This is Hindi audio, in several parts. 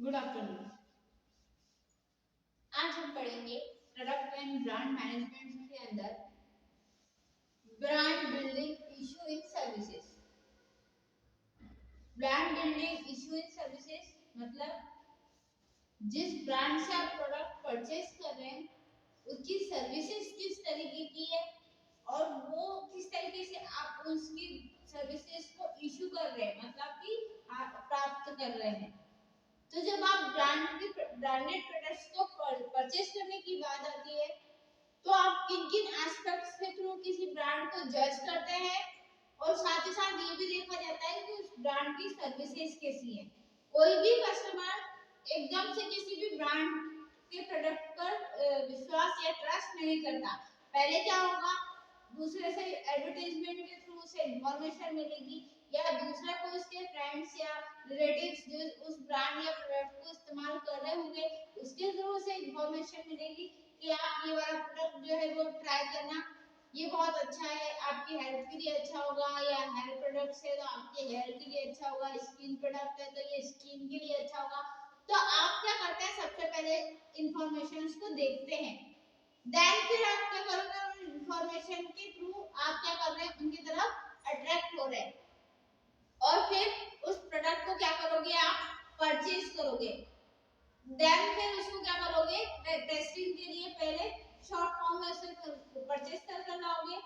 Good afternoon. आज हम पढ़ेंगे प्रोडक्ट एंड ब्रांड मैनेजमेंट के अंदर brand building issue in services. Brand building issue in services मतलब जिस ब्रांड से आप प्रोडक्ट परचेज कर रहे हैं उसकी सर्विसेज किस तरीके की है और वो किस तरीके से आप उसकी सर्विसेज को इशू कर रहे हैं, मतलब कि आप प्राप्त कर रहे हैं। तो जब आप ब्रांडेड प्रोडक्ट्स को परचेज करने की बात आती है तो आप किन किन एस्पेक्ट्स के थ्रू किसी ब्रांड को जज करते हैं और साथ ही साथ ये भी देखा जाता है कि उस ब्रांड की सर्विसेज कैसी है। कोई भी कस्टमर एकदम से किसी भी ब्रांड के प्रोडक्ट पर विश्वास या ट्रस्ट नहीं करता। पहले क्या होगा, दूसरे से एडवर्टाइजमेंट के थ्रू उसे इंफॉर्मेशन मिलेगी या दूसरा कोई उसके फ्रेंड्स या रिलेटिव्स जो उस ब्रांड या प्रोडक्ट को इस्तेमाल कर रहे होंगे उसके थ्रू उसे इंफॉर्मेशन मिलेगी कि आप ये वाला प्रोडक्ट जो है वो ट्राई करना, ये बहुत अच्छा है, आपकी हेल्थ के लिए अच्छा होगा, या हेयर प्रोडक्ट्स है तो आपके हेयर के लिए अच्छा होगा, स्किन प्रोडक्ट है तो ये स्किन के लिए अच्छा होगा। तो आप क्या करते हैं, सबसे पहले इंफॉर्मेशन को देखते हैं, देन फिर आप क्या करोगे, इंफॉर्मेशन के थ्रू आप क्या कर रहे हैं, उनकी तरफ अट्रैक्ट हो रहे हैं और फिर उस प्रोडक्ट को क्या करोगे, आप परचेज करोगे। देन फिर उसको क्या करोगे, टेस्टिंग के लिए पहले शॉर्ट फॉर्म में उसे परचेज कर लाओगे।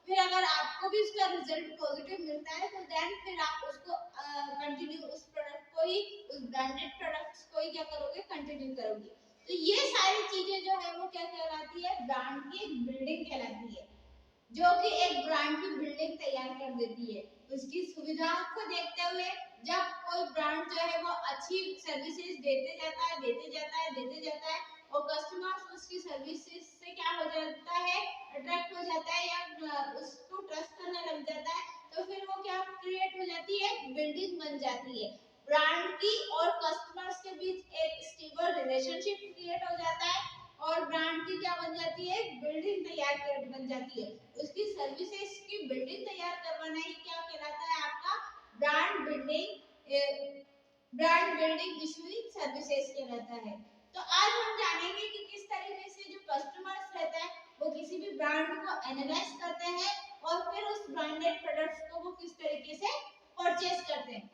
फिर अगर आपको भी उसका रिजल्ट पॉजिटिव मिलता है तो देन फिर आप उसको कंटिन्यू उस प्रोडक्ट को ही, उस ब्रांडेड प्रोडक्ट्स को ही क्या करोगे, कंटिन्यू करोगे। तो ये सारी चीजें जो है वो क्या कहलाती है, ब्रांड की बिल्डिंग कहलाती है, जो कि एक ब्रांड की बिल्डिंग तैयार कर देती है। उसकी सुविधाओं को देखते हुए जब कोई ब्रांड जो है वो अच्छी सर्विसेज देते जाता है और कस्टमर्स उसकी सर्विसेज से क्या हो जाता है, अट्रैक्ट हो जाता है या उसको ट्रस्ट करने लग जाता है, तो फिर वो क्या क्रिएट हो जाती है, बिल्डिंग बन जाती है। ब्रांड की और कस्टमर्स के बीच एक स्टेबल रिलेशनशिप क्रिएट हो जाता है और ब्रांड की क्या बन जाती है, बिल्डिंग तैयार कर बन जाती है। उसकी सर्विसेज की बिल्डिंग तैयार करवाना ही क्या कहलाता है, आपका brand building, brand building issuing services कहलाता है। तो आज हम जानेंगे कि किस तरीके से जो कस्टमर्स रहते हैं वो किसी भी ब्रांड को एनालाइज करते हैं और फिर उस ब्रांडेड प्रोडक्ट्स को वो किस तरीके से परचेज करते हैं।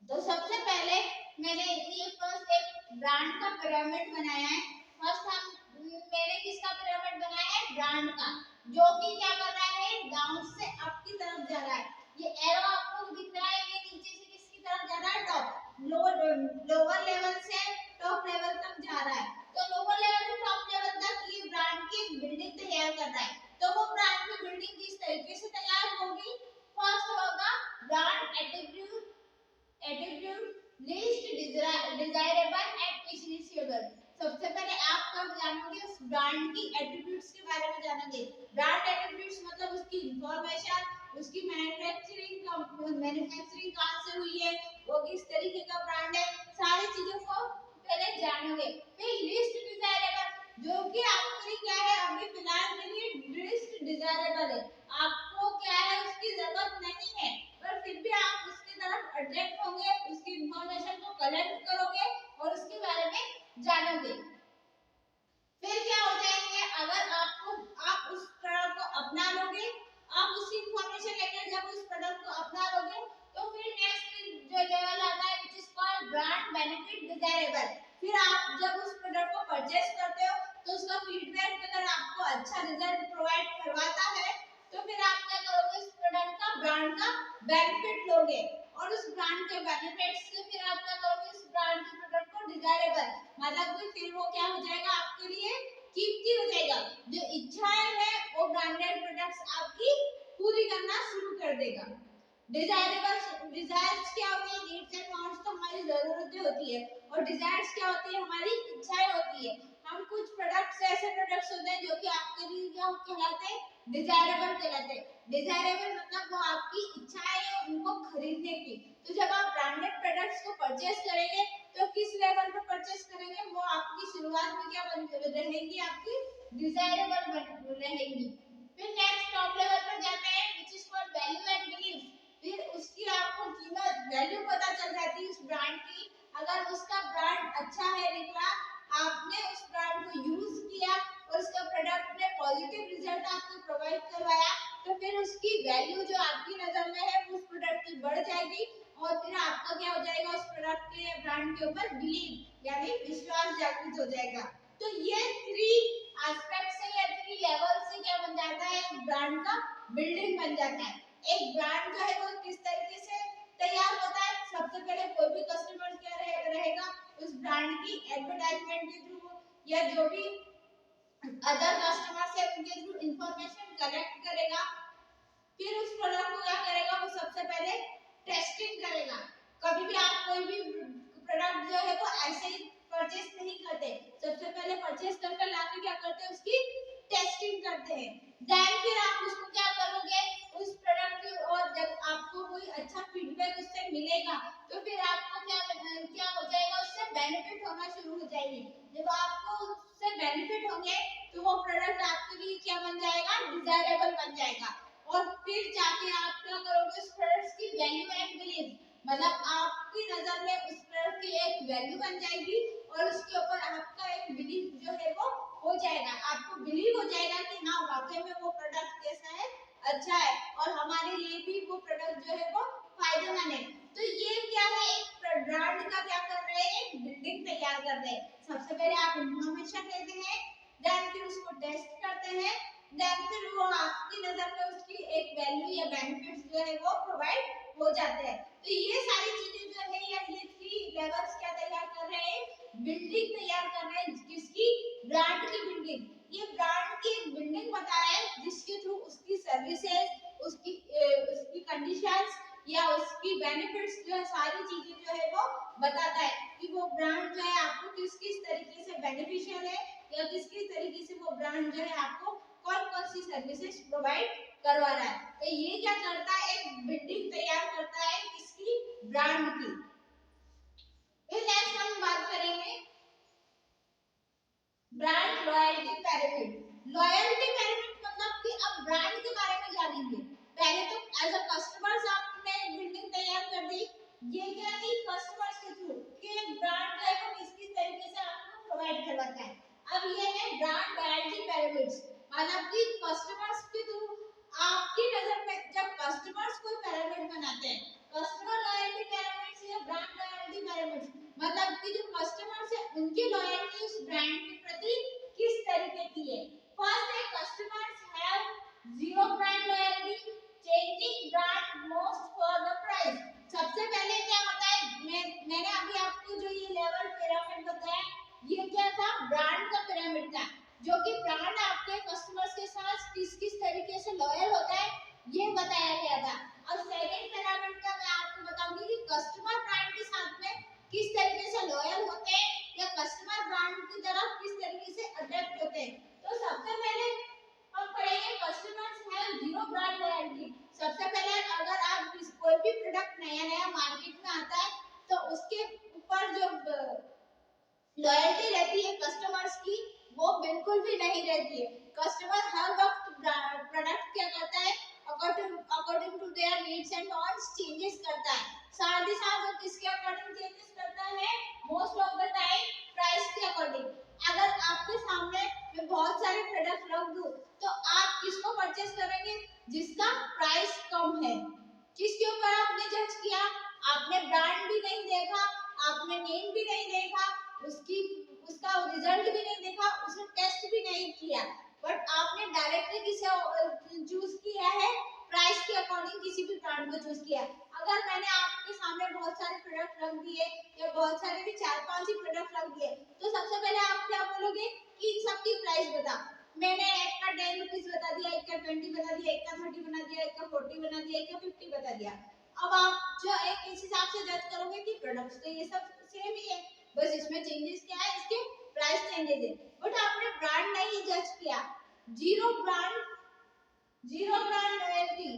तो सबसे पहले मैंने ये फर्स्ट एक ब्रांड का पिरामिड बनाया है। मैंने किसका पिरामिड बनाया है, ब्रांड का, जो कि क्या कर रहा है, डाउन से अप की तरफ जा रहा है। ये एरो आपको दिख रहा है, ये नीचे से किसकी तरफ जा रहा है, टॉप, लोअर लेवल से टॉप लेवल तक जा रहा है। तो लोअर लेवल से टॉप लेवल तक ये ब्रांड की बिल्डिंग तैयार कर रहा है। तो वो ब्रांड की बिल्डिंग किस तरीके से तैयार होगी, फर्स्ट होगा brand attribute least desirable and initiable. सबसे पहले आप कब जानोगे, उस ब्रांड की एट्रीब्यूट्स के बारे में जानोगे। ब्रांड एट्रीब्यूट्स मतलब उसकी इंफॉर्मेशन, उसकी मैन्युफैक्चरिंग कहां से हुई है, वो किस तरीके का ब्रांड है, सारी चीजों को पहले जानोगे। फिर लिस्ट डिजायरेबल, जो कि आपके लिए क्या है, अभी फिलहाल के लिए लिस्ट डिजायरेबल है, आपको क्या है उसकी जरूरत नहीं है, पर फिर भी आप उसकी तरफ अट्रैक्ट होंगे, उसकी इंफॉर्मेशन को कलेक्ट करोगे और उसके बारे में जानोगे। फिर क्या हो जाएंगे, अगर आप उस प्रोडक्ट को अपना लोगे, आप उसकी इंफॉर्मेशन लेकर जब उस प्रोडक्ट को अपना लोगे तो फिर नेक्स्ट जो लेवल आता है which is called brand benefit desirable. फिर आप जब उस प्रोडक्ट को परचेज करते हो तो उसका फीडबैक अगर आपको अच्छा रिजल्ट प्रोवाइड करवाता है तो फिर आप क्या करोगे, उस प्रोडक्ट का, ब्रांड का बेनिफिट लोगे और उस ब्रांड के बेनिफिट्स से फिर आप क्या करोगे, उस ब्रांड के प्रोडक्ट को डिजायरेबल, मतलब कि फिर वो क्या हो जाएगा, आपके लिए कीमती हो जाएगा। जो इच्छाएं हैं वो ब्रांडेड प्रोडक्ट्स आपकी पूरी करना शुरू कर देगा। डिजायरेबल, डिजायर्स क्या होती है, नीड्स एंड वांट्स तो हमारी जरूरतें होती है और डिजायर्स क्या होती है, हमारी इच्छाएं होती है। हम कुछ प्रोडक्ट्स ऐसे प्रोडक्ट्स होते हैं जो कि आपके लिए क्या कहलाते हैं, डिजायरेबल कहलाते हैं। डिजायरेबल मतलब वो आपकी इच्छाएं है उनको खरीदने की। तो जब आप ब्रांडेड प्रोडक्ट्स को परचेज करेंगे तो किस लेवल पर परचेज करेंगे, वो आपकी शुरुआत में क्या रहेंगी, आपकी डिजायरेबल रहेंगी। फिर नेक्स्ट टॉप लेवल पर जाते हैं which is called value and belief. फिर उसकी आपको कीमत, वैल्यू पता चल जाती है उस ब्रांड की, अगर उसका ब्रांड अच्छा है निकला, आपने उस ब्रांड को यूज किया और उसका प्रोडक्ट ने पॉजिटिव रिजल्ट आपको प्रोवाइड करवाया, तो फिर उसकी वैल्यू जो आपकी नजर में है उस प्रोडक्ट की बढ़ जाएगी और फिर आपका क्या हो जाएगा, उस प्रोडक्ट के ब्रांड के ऊपर बिलीव यानी विश्वास जागृत हो जाएगा। तो ये 3 एस्पेक्ट से या 3 लेवल से क्या बन जाता है, एक ब्रांड का बिल्डिंग बन जाता है। एक ब्रांड जो है वो किस तरीके से तैयार होता है, सबसे पहले कोई भी कस्टमर क्या रहेगा, उस ब्रांड की एडवर्टाइजमेंट के थ्रू या जो भी अदर कस्टमर से उनके थ्रू इंफॉर्मेशन कलेक्ट करेगा, फिर उस प्रोडक्ट को क्या करेगा, वो सबसे पहले टेस्टिंग करेगा। कभी भी आप कोई भी प्रोडक्ट जो है वो ऐसे ही परचेस नहीं करते, सबसे पहले परचेस करके लाके क्या करते हैं, उसकी टेस्टिंग करते हैं। देन फिर आप उसको क्या करोगे, उस प्रोडक्ट की, और जब आपको कोई अच्छा फीडबैक उससे मिलेगा तो फिर आपको क्या हो जाएगा, उससे बेनिफिट होना शुरू हो जाएगी। जब आपको उससे बेनिफिट होंगे तो वो प्रोडक्ट आपके लिए क्या बन जाएगा, डिजायरेबल बन जाएगा। और फिर जाके आप क्या करोगे, उस प्रोडक्ट की वैल्यू एंड बिलीव, मतलब आपकी नजर में उस प्रोडक्ट की एक वैल्यू बन जाएगी और उसके ऊपर आपका एक बिलीव जो है वो हो जाएगा। आपको बिलीव हो जाएगा कि हाँ वाकई में वो प्रोडक्ट कैसा है, अच्छा है और हमारे लिए भी वो प्रोडक्ट जो है वो फायदेमंद है। तो ये क्या है, एक ब्रांड का क्या कर रहे हैं, एक बिल्डिंग तैयार कर रहे हैं। सबसे पहले आप इंफॉर्मेशन लेते हैं, देन फिर उसको टेस्ट करते हैं, देन फिर वो आपकी नजर में उसकी एक वैल्यू या बेनिफिट्स जो है वो प्रोवाइड हो जाते हैं। तो ये सारी चीजें जो है या ये 3 लेवल्स क्या तैयार कर रहे हैं, बिल्डिंग तैयार कर रहे हैं, किसकी, ब्रांड की बिल्डिंग। ये ब्रांड की एक बिल्डिंग बता रहा है जिसके थ्रू उसकी सर्विसेज, उसकी कंडीशंस या उसकी बेनिफिट्स जो है, सारी चीजें जो है वो बताता है कि वो ब्रांड जो है आपको किस किस तरीके से बेनिफिशियल है या किस किस तरीके से वो ब्रांड जो है आपको कौन कौन सी सर्विसेज प्रोवाइड करवा रहा है। तो ये क्या करता है, एक बिल्डिंग तैयार करता है किसकी, ब्रांड की। फिर नेक्स्ट हम बात करेंगे brand loyalty pyramid. Loyalty pyramid मतलब कि अब ब्रांड के बारे में जानेंगे। पहले तो एज अ कस्टमर्स आपने बिल्डिंग तैयार कर दी, ये क्या थी, कस्टमर्स के थ्रू कि एक ब्रांड जो है वो किस किस तरीके से आपको प्रोवाइड करवाता है। अब ये है ब्रांड लॉयल्टी पिरामिड्स, मतलब कि कस्टमर्स के थ्रू आपकी नजर में जब कस्टमर्स कोई पिरामिड बनाते हैं, कस्टमर लॉयल्टी पिरामिड्स या ब्रांड लॉयल्टी पिरामिड्स, मतलब कि जो कस्टमर्स है उनकी लॉयल्टी उस ब्रांड के प्रति किस तरीके की है। फर्स्ट है customers have zero brand loyalty, changing brand most for the price. सबसे पहले क्या होता है, मैंने अभी आपको जो ये लेवल पिरामिड बताया, ये क्या था, ब्रांड का पिरामिड था, जो कि ब्रांड आपके कस्टमर्स के साथ किस किस तरीके से लॉयल होता है ये बताया गया था। और सेकंड पिरामिड का मैं आपको बताऊंगी कि कस्टमर ब्रांड के साथ में किस तरीके से लॉयल होते हैं या कस्टमर ब्रांड की तरफ किस तरीके से अट्रैक्ट होते हैं। तो सबसे पहले हम पढ़ेंगे customers have zero brand loyalty. सबसे पहले अगर आप कोई भी प्रोडक्ट नया नया मार्केट में आता है तो उसके ऊपर जो लॉयल्टी रहती है कस्टमर्स की वो बिल्कुल भी नहीं रहती है। कस्टमर हर वक्त प्रोडक्ट क्या करता है, according to their needs and wants changes करता है। साथ ही साथ वो किसके अकॉर्डिंग चेंजेस करता है, most of the time price के अकॉर्डिंग। अगर आपके सामने मैं बहुत सारे प्रोडक्ट रख दूं तो आप किसको परचेस करेंगे, जिसका प्राइस कम है। किसके ऊपर आपने जज किया, आपने ब्रांड भी नहीं देखा, आपने नेम भी नहीं देखा, उसका रिजल्ट भी नहीं देखा, उसने टेस्ट भी नहीं किया, बट आपने डायरेक्टली किसे चूज किया है, प्राइस के अकॉर्डिंग किसी भी ब्रांड को चूज किया। अगर मैंने आपके सामने बहुत सारे प्रोडक्ट रख दिए या बहुत सारे भी 4-5 ही प्रोडक्ट रख दिए तो सबसे पहले आप क्या बोलोगे कि इन सब की प्राइस बता। मैंने एक का 10 रुपीस बता दिया, एक का 20 बता दिया, एक का 30 बना दिया, एक का 40 बना दिया, एक का 50 बता दिया। अब आप जो एक इस हिसाब से जज करोगे कि प्रोडक्ट्स तो ये सब सेम ही है, बस इसमें चेंजेस क्या है, इसके प्राइस चेंजेस है। बट आपने ब्रांड नहीं जज किया, जीरो ब्रांड लॉयल्टी,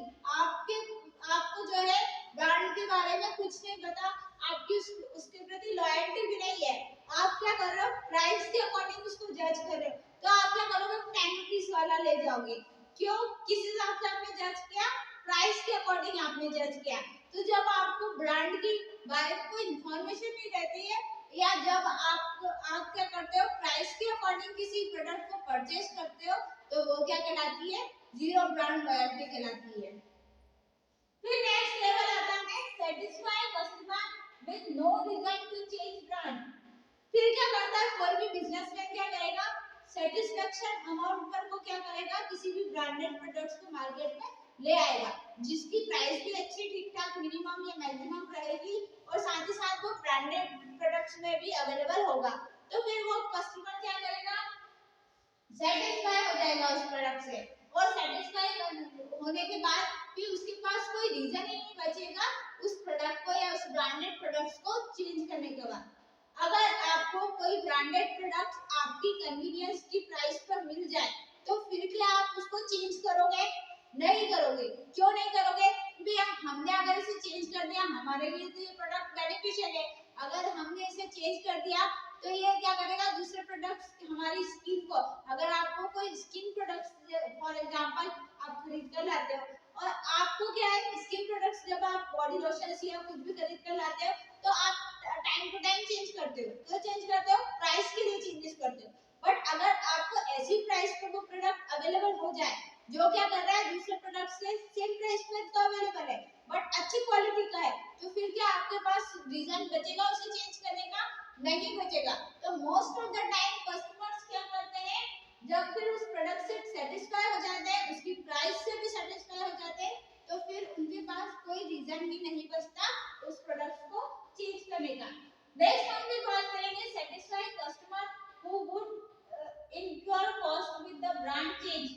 आपको जो है ब्रांड के बारे में कुछ नहीं पता, आपकी उसके प्रति लॉयल्टी भी नहीं है। आप क्या कर रहे हो, प्राइस के अकॉर्डिंग उसको जज कर रहे हो, तो आप क्या करोगे, 10 रुपीस वाला ले जाओगे। क्यों, किस हिसाब से आपने जज किया, प्राइस के अकॉर्डिंग आपने जज किया। तो जब आपको ब्रांड की बारे में कोई इंफॉर्मेशन नहीं रहती है या जब आप क्या करते हो प्राइस के अकॉर्डिंग किसी प्रोडक्ट को परचेज करते हो तो वो क्या कहलाती है, जीरो ब्रांड लॉयल्टी कहलाती है। फिर नेक्स्ट लेवल आता है satisfy customer with no reason to change brand. फिर क्या करता है कोई भी बिजनेसमैन क्या करेगा, सेटिस्फेक्शन अमाउंट पर वो क्या करेगा, किसी भी ब्रांडेड प्रोडक्ट्स को मार्केट में ले आएगा जिसकी प्राइस भी अच्छी ठीक ठाक मिनिमम या मैक्सिमम रहेगी और साथ ही साथ वो ब्रांडेड प्रोडक्ट्स में भी अवेलेबल होगा। तो फिर वो कस्टमर क्या करेगा, सेटिस्फाई हो जाएगा उस प्रोडक्ट से और सेटिस्फाई होने के बाद फिर उसके पास कोई रीजन ही नहीं बचेगा उस प्रोडक्ट को या उस ब्रांडेड प्रोडक्ट्स को चेंज करने के बाद। अगर आपको कोई ब्रांडेड प्रोडक्ट आपकी कन्वीनियंस की प्राइस पर मिल जाए तो फिर क्या आप उसको चेंज करोगे, नहीं करोगे। क्यों नहीं करोगे, भैया हमने अगर इसे चेंज कर दिया हमारे लिए तो ये प्रोडक्ट बेनिफिशियल है, अगर हमने इसे चेंज कर दिया तो ये क्या करेगा दूसरे प्रोडक्ट्स हमारी स्किन को, अगर आपको कोई स्किन प्रोडक्ट्स फॉर एग्जांपल आप खरीद कर लाते हो और आपको क्या है स्किन प्रोडक्ट्स जब आप बॉडी लोशन या कुछ भी खरीद कर लाते हो तो आप टाइम टू टाइम चेंज करते हो, तो चेंज करते हो प्राइस के लिए चेंजेस करते हो। बट अगर आपको ऐसी प्राइस पर वो प्रोडक्ट अवेलेबल हो जाए जो क्या कर रहा है दूसरे प्रोडक्ट से सेम प्राइस पर तो अवेलेबल है बट अच्छी क्वालिटी का है, तो फिर क्या आपके पास रीजन बचेगा उसे चेंज करने का, नहीं बचेगा। तो most of the time customers क्या करते हैं जब फिर उस प्रोडक्ट से सेटिस्फाई हो जाते हैं, उसकी प्राइस से भी सेटिस्फाई हो जाते हैं, तो फिर उनके पास कोई रीजन भी नहीं बचता उस प्रोडक्ट को चेंज करने का। नेक्स्ट हम भी बात करेंगे satisfy customer who would incur cost with the brand change।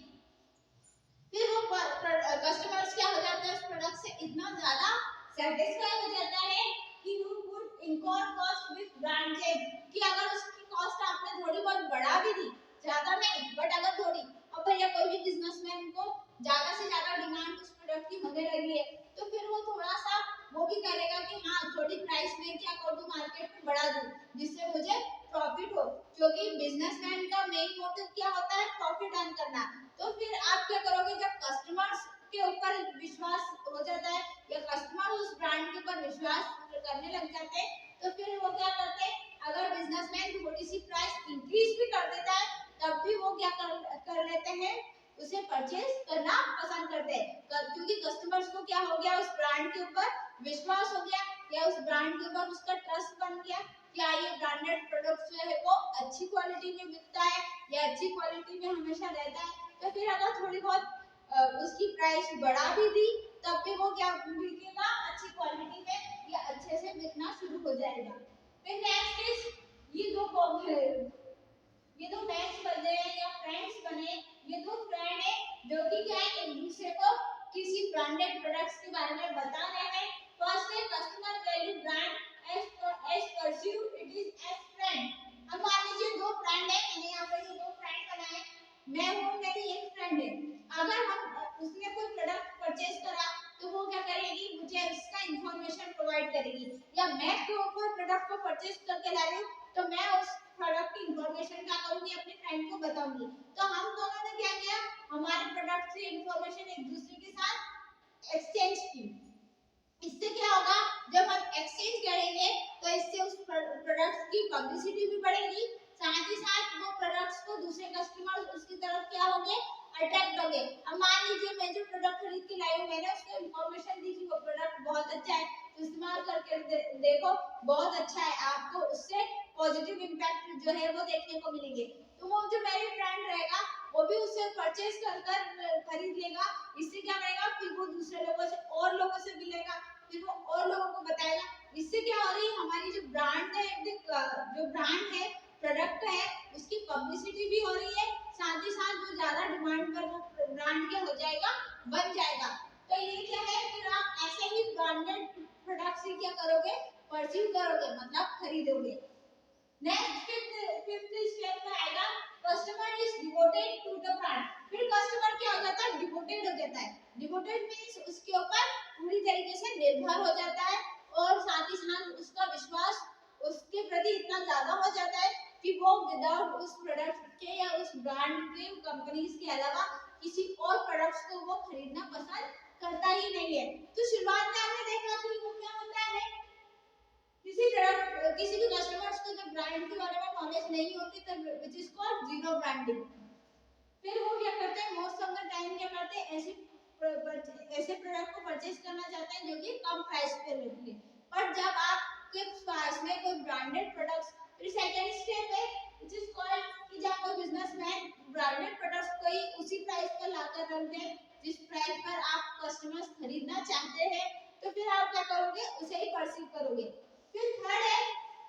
फिर वो कस्टमर्स क्या हो जाते हैं उस प्रोडक्ट से इतना ज्यादा सेटिस्फाई हो जाता है कि वो would incur cost with brand change, कि अगर उसकी कॉस्ट आपने थोड़ी बहुत बढ़ा भी दी, ज्यादा नहीं बट अगर थोड़ी, अब भैया कोई भी बिजनेसमैन को ज्यादा से ज्यादा डिमांड उस प्रोडक्ट की होने लगी है तो फिर वो थोड़ा सा वो भी करेगा कि हाँ थोड़ी प्राइस में क्या कर दूं मार्केट में बढ़ा दूं जिससे मुझे प्रॉफिट हो, क्योंकि बिजनेसमैन का मेन मोटिव क्या होता है प्रॉफिट अर्न करना। तो फिर आप क्या करोगे जब कस्टमर्स के ऊपर विश्वास हो जाता है या कस्टमर उस ब्रांड के ऊपर विश्वास करने लग जाते हैं तो फिर वो क्या करते हैं अगर बिजनेसमैन थोड़ी सी प्राइस इंक्रीज भी कर देता है तब भी वो क्या कर लेते हैं उसे परचेज करना पसंद करते हैं, क्योंकि कस्टमर्स को क्या हो गया उस ब्रांड के ऊपर विश्वास हो गया या उस ब्रांड के ऊपर उसका ट्रस्ट बन गया क्या ये ब्रांडेड प्रोडक्ट्स जो है वो अच्छी क्वालिटी में बिकता है या अच्छी क्वालिटी में हमेशा रहता है। तो फिर अगर थोड़ी बहुत उसकी प्राइस बढ़ा भी दी तब भी वो क्या बिकेगा अच्छी क्वालिटी में या अच्छे से बिकना शुरू हो जाएगा। फिर नेक्स्ट इज ये दो मैच बने या फ्रेंड्स बने, ये दो फ्रेंड है जो कि क्या है एक दूसरे को किसी ब्रांडेड प्रोडक्ट्स के बारे में बता रहे हैं। फर्स्ट है customer value brand as perceive it is as friend. अब मान लीजिए दो फ्रेंड है, मैंने यहाँ पर ये दो फ्रेंड बनाए, मैं हूँ मेरी एक फ्रेंड है, अगर हम उसने कोई प्रोडक्ट परचेज करा तो वो क्या करेगी मुझे उसका इंफॉर्मेशन प्रोवाइड करेगी, या मैं कोई प्रोडक्ट को परचेज करके ला रही हूँ तो मैं उस प्रोडक्ट की इंफॉर्मेशन क्या करूंगी अपने फ्रेंड को बताऊंगी। तो हम दोनों ने क्या किया हमारे प्रोडक्ट से इंफॉर्मेशन एक दूसरे के साथ एक्सचेंज की। इससे क्या होगा जब हम एक्सचेंज करेंगे तो इससे उस प्रोडक्ट्स की पब्लिसिटी भी बढ़ेगी, साथ ही साथ वो प्रोडक्ट्स को दूसरे कस्टमर उसकी तरफ क्या होंगे अट्रैक्ट होंगे। अब मान लीजिए मैं जो प्रोडक्ट खरीद के लाई हूँ मैंने उसको इंफॉर्मेशन दी कि वो प्रोडक्ट बहुत अच्छा है तो इस्तेमाल करके देखो बहुत अच्छा है, आपको उससे पॉजिटिव इंपैक्ट जो है वो देखने को मिलेंगे। तो वो जो मेरी फ्रेंड रहेगा वो भी उससे परचेज कर खरीद लेगा, इससे क्या करेगा फिर वो दूसरे लोगों से और लोगों से मिलेगा, फिर वो और लोगों को बताएगा। इससे क्या हो रही है हमारी जो ब्रांड है प्रोडक्ट है उसकी पब्लिसिटी भी हो रही है, साथ ही साथ वो ज्यादा डिमांड पर वो ब्रांड क्या हो जाएगा बन जाएगा। तो ये क्या है फिर आप ऐसे ही ब्रांडेड प्रोडक्ट से क्या करोगे परचेज करोगे मतलब खरीदोगे। नेक्स्ट फिफ्थ स्टेप में आएगा customer is devoted to the brand. फिर कस्टमर क्या हो जाता है डिवोटेड हो जाता है, डिवोटेड मींस उसके ऊपर पूरी तरीके से निर्भर हो जाता है और साथ ही साथ उसका विश्वास उसके प्रति इतना ज्यादा हो जाता है कि वो विदाउट उस प्रोडक्ट के या उस ब्रांड के कंपनीज के अलावा किसी और प्रोडक्ट्स को वो खरीदना पसंद करता ही नहीं है। तो शुरुआत में आपने देखा कि वो क्या होता है, किसी भी कस्टमर्स को जब ब्रांड के बारे में नॉलेज नहीं होती तब which is called zero branding. फिर वो क्या करते हैं, मोस्ट ऑफ द टाइम क्या करते हैं, ऐसे प्रोडक्ट को परचेज करना चाहते हैं जो कि कम प्राइस पे मिलते हैं। पर जब आपके पास में कोई ब्रांडेड प्रोडक्ट्स, फिर सेकंड स्टेप है व्हिच इज कॉल्ड कि जब कोई बिजनेसमैन ब्रांडेड प्रोडक्ट्स को ही उसी प्राइस पर लाकर रख दे जिस प्राइस पर आप कस्टमर्स खरीदना चाहते हैं, तो फिर आप क्या करोगे, उसे ही परसीव करोगे। फिर थर्ड है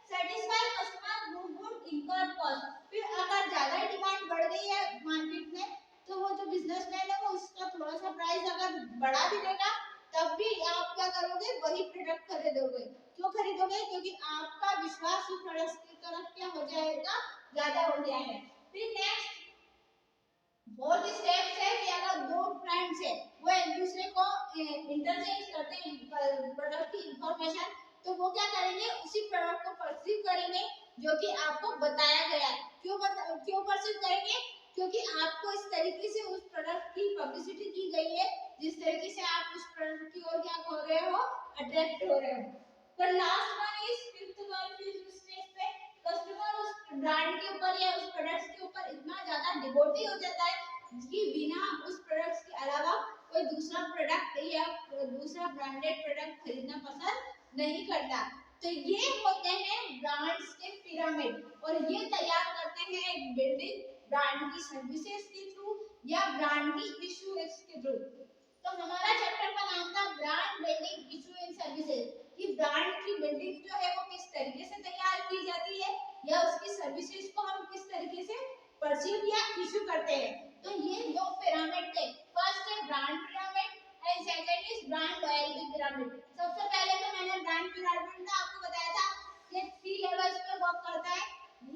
satisfy customer who would incur cost। फिर अगर ज्यादा डिमांड बढ़ गई है मार्केट में, तो वो जो बिजनेसमैन है वो उसका थोड़ा सा प्राइस अगर बढ़ा भी देगा, तब भी आप क्या करोगे, वही प्रोडक्ट खरीदोगे। क्यों खरीदोगे, क्योंकि आपका विश्वास उस प्रोडक्ट की तरफ क्या हो जाएगा, ज्यादा हो गया है। फिर नेक्स्ट फोर्थ स्टेप है कि अगर दो फ्रेंड्स है वो एक दूसरे को इंटरचेंज करते हैं प्रोडक्ट की इंफॉर्मेशन, तो वो क्या करेंगे, उसी प्रोडक्ट को परसीव करेंगे जो कि आपको बताया गया है। क्यों परसीव करेंगे, क्योंकि आपको इस तरीके से उस प्रोडक्ट की पब्लिसिटी की गई है जिस तरीके से आप उस प्रोडक्ट की ओर क्या हो रहे हो, अट्रैक्ट हो रहे हो। पर last one is fifth one, fifth stage पे कस्टमर उस ब्रांड के ऊपर या उस प्रोडक्ट्स के ऊपर इतना ज्यादा डिवोटी हो जाता है कि बिना उस प्रोडक्ट्स के अलावा कोई दूसरा प्रोडक्ट या दूसरा ब्रांडेड प्रोडक्ट खरीदना पसंद नहीं करता। तो ये होते हैं ब्रांड्स के पिरामिड, और ये तैयार करते हैं एक बिल्डिंग ब्रांड की सर्विसेज के थ्रू या ब्रांड की इश्यूज के थ्रू। तो हमारा चैप्टर का नाम था brand building issue and services, कि ब्रांड की बिल्डिंग जो है वो किस तरीके से तैयार की जाती है या उसकी सर्विसेज को हम किस तरीके से परसीव या इशू करते हैं। तो ये दो पिरामिड थे, फर्स्ट है brand pyramid and second is brand loyalty pyramid. सबसे पहले तो मैंने ब्रांड पिरामिड का आपको बताया था कि 3 लेवल्स पे वर्क करता है।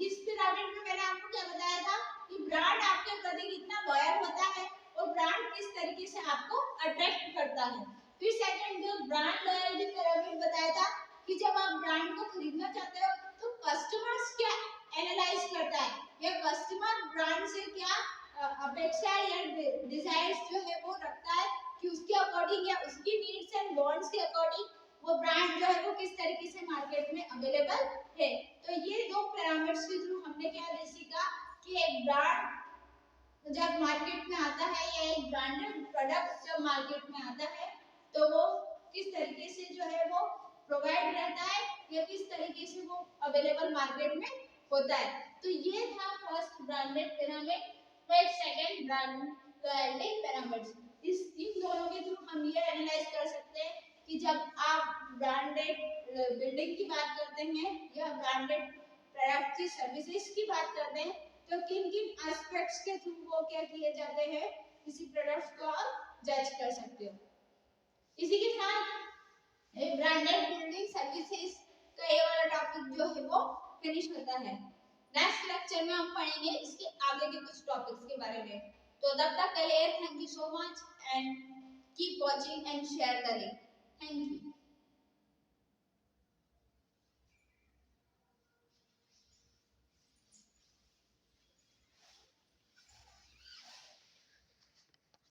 इस पिरामिड में मैंने आपको क्या बताया था कि ब्रांड आपके प्रति कितना लॉयल होता है और ब्रांड किस तरीके से आपको अट्रैक्ट करता है। फिर सेकंड जो ब्रांड लॉयल्टी पिरामिड बताया था कि जब आप ब्रांड को खरीदना चाहते हो तो कस्टमर्स क्या एनालाइज करता है, या कस्टमर ब्रांड से क्या अपेक्षा या डिजायर्स जो है वो रखता है कि उसके अकॉर्डिंग या उसकी नीड्स एंड वांट्स के अकॉर्डिंग वो ब्रांड जो है वो किस तरीके से मार्केट में अवेलेबल है। तो ये दो पिरामिड्स के थ्रू हमने क्या सीखा कि एक ब्रांड जब मार्केट में आता है या एक ब्रांडेड प्रोडक्ट जब मार्केट में आता है तो वो किस तरीके से जो है वो प्रोवाइड रहता है या किस तरीके से वो अवेलेबल मार्केट में होता है। तो ये था फर्स्ट ब्रांडेड पिरामिड, फिर सेकंड ब्रांड लॉयल्टी पिरामिड्स। इन दोनों के थ्रू हम ये एनालाइज कर सकते हैं कि जब आप ब्रांडेड बिल्डिंग की बात करते हैं या ब्रांडेड प्रोडक्ट की सर्विसेज की बात करते हैं तो किन किन एस्पेक्ट्स के थ्रू वो क्या किए जाते हैं, किसी प्रोडक्ट को आप जज कर सकते हो। इसी के साथ ब्रांडेड बिल्डिंग सर्विसेज का ये वाला टॉपिक जो है वो फिनिश होता है। नेक्स्ट लेक्चर में हम पढ़ेंगे इसके आगे के कुछ टॉपिक्स के बारे में। तो तब तक के लिए thank you so much and keep watching and share करें। Thank you.